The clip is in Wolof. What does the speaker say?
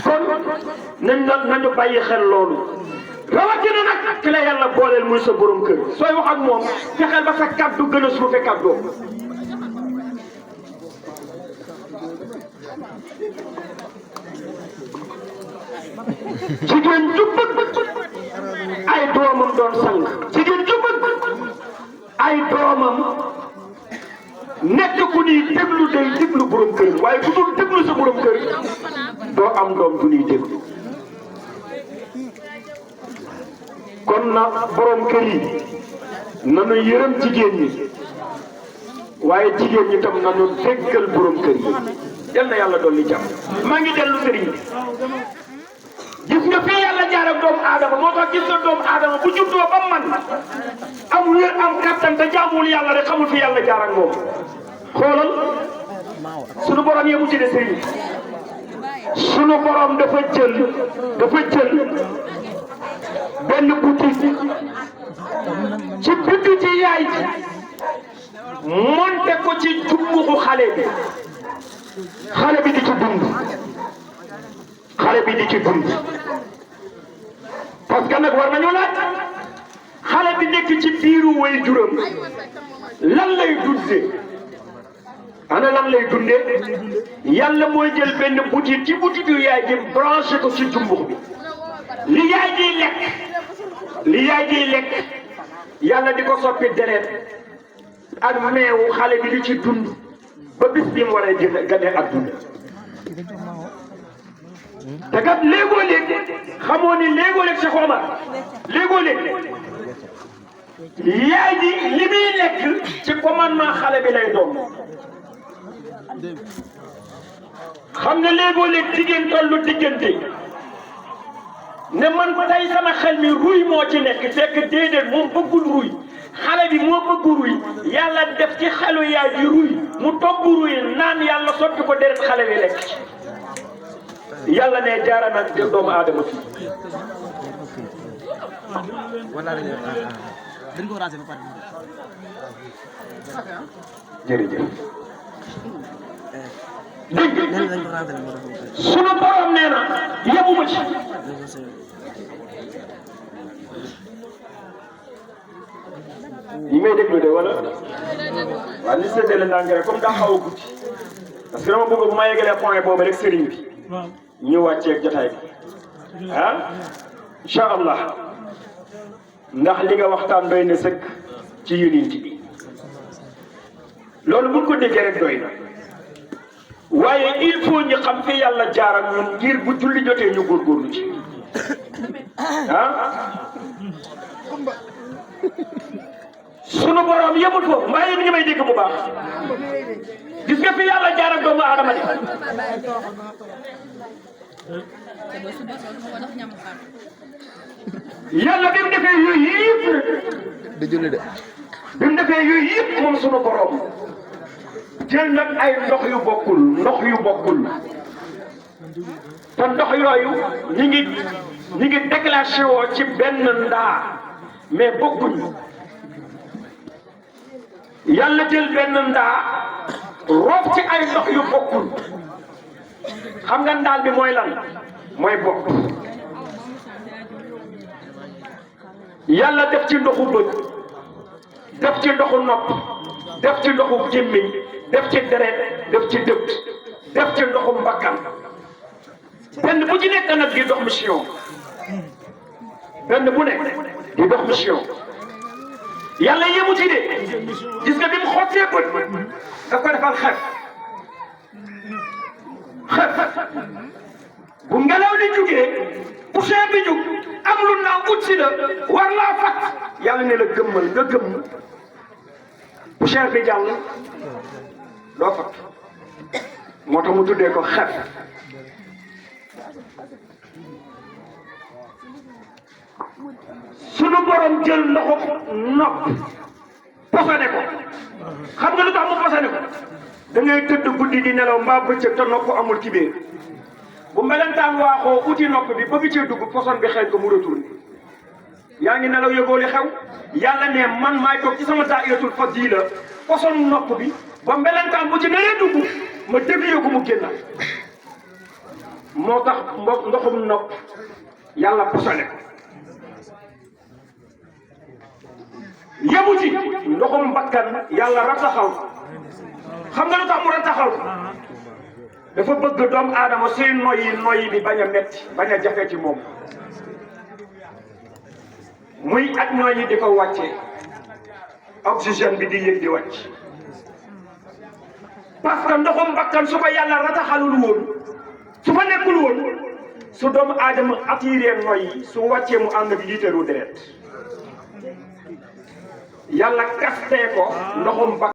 kon nañu bàyyi xel loolu rawatina nag ki la yàlla booleel muy sa borom kër sooy wax ak moom fexeel ba sa kàddu gën a suufe kàddoo jigéen ju bëgg ay doomam doon sang jigéen ju bëgg ay doomam nekk ku ñuy déglu day déglu borom kër waaye ku dul déglu sa borom kër doo am doom du ñuy déglu kon na borom kër yi nanu yërëm jigéen ñi waaye jigéen ñi tam nanu déggal borom kër yi yal na yàlla dolli jàmm maa ngi dellu sëriñ bi gis nga fii yàlla jaar ak doomu aadama moo tax gis nga doomu aadama bu juddoo ba man am wér am kattan te jaamuwul yàlla rek xamul fi yàlla jaar ak moom xoolal sunu borom yemu ci de sëriñ sunu borom dafa jël benn boutique ci boutique ci yaay ji monte ko ci jumbuxu xale bi di ci dund xale bi di ci dund parce que nag war nañu laaj xale bi nekk ci biiru way juram lan lay dundee ana lan lay dundee yàlla mooy jël benn boutique ci boutique yu yaay ji branché ko ci jumbux bi li yaay jiy lekk yàlla di ko soppi deret ak meewu xale bi di ci dund ba bis bi mu war a gane adduna te kat léegoo-léeg xamoo ni léegoo-léeg Cheikh Omar léegoo-léeg yaay ji li muy lekk ci commandement xale bi lay doon xam nga léegoo-léeg jigéen tollu diggante ne man tey sama xel mi ruy moo ci nekk fekk déedéet moom bëggul ruy xale bi moo bëgg ruy yàlla def ci xelu yaay ji ruy mu togg ruy naan yàlla sotti ko deret xale bi lekk yàlla ne jaara nag doomu aadama fi jërëjëf dégg sunu borom nee na yemuma ci yi may déglu de wala waaw li séddale ndànk rek comme daa xaw a guddi parce que dama bëgg bu ma yeggalee point boobu rek sëriñ bi ñu wàcceeg jotaay bi ah incha allah ndax li nga waxtaan doy na sëkk ci yonent bi loolu buñ ko déggee rek doy na waaye il faut ñu xam fi yàlla jaar ak ñun ngir bu julli jotee ñu góorgóorlu ci ah sunu borom yemul foofu mbaa yéen ngi may dégg bu baax gis nga fi yàlla jaar ak doomu aadama di yàlla bi mu defee yooyu yëpp bi mu defee yooyu yëpp moom sunu borom jël nag ay ndox yu bokkul te ndox yooyu ñi ngi déclenché woo ci benn ndaa mais bokkuñu yàlla jël benn ndaa roof ci ay ndox yu bokkul xam nga ndaal bi mooy lan mooy bopp yàlla def ci ndoxu bët def ci ndoxu nopp def ci ndoxu gémmiñ def ci deret def ci dëtt def ci ndoxu mbakkan benn bu ci nekk nag di dox mission benn bu nekk di dox mission yàlla yemu ci de gis nga bi mu xottee bët daf ko defal xef bu ngelaw li jugee poussière bi jug am lu naaw ut si la war laa fat yàlla ne la gëmmal nga gëmm poussière bi jàll doo fat moo tax mu tuddee ko xef sunu borom jël ndoxu nopp posone ko xam nga lu tax mu posone ko da ngay tëdd guddi di nelaw mbaa bëccëg te nopp amul ci biir bu melentaan waaxoo uti nopp bi bëgg cee dugg poson bi xeeñ ko mu retourné yaa ngi nelaw yëgoo li xew yàlla ne man maay toog ci sama daa'iratul fadila poson nopp bi ba melentaan bu ci naree dugg ma dévié ko mu génnaat moo tax ndoxum nopp yàlla posone ko yemu ci ndoxum bakkan yàlla rataxal xam nga lu tax mu rataxal dafa bëgg doomu aadama suy noyyi bi bañ a metti bañ a jafe ci moom muy ak noyyi di ko wàcce oxygène bi di yëg di wàcc parce que ndoxum bakkan su ko yàlla rataxalul woon su fa nekkul woon su doomu aadama attiré noyyi su wàccee mu ànd ak liitaru deret yàlla kastee ko ndoxum bakkan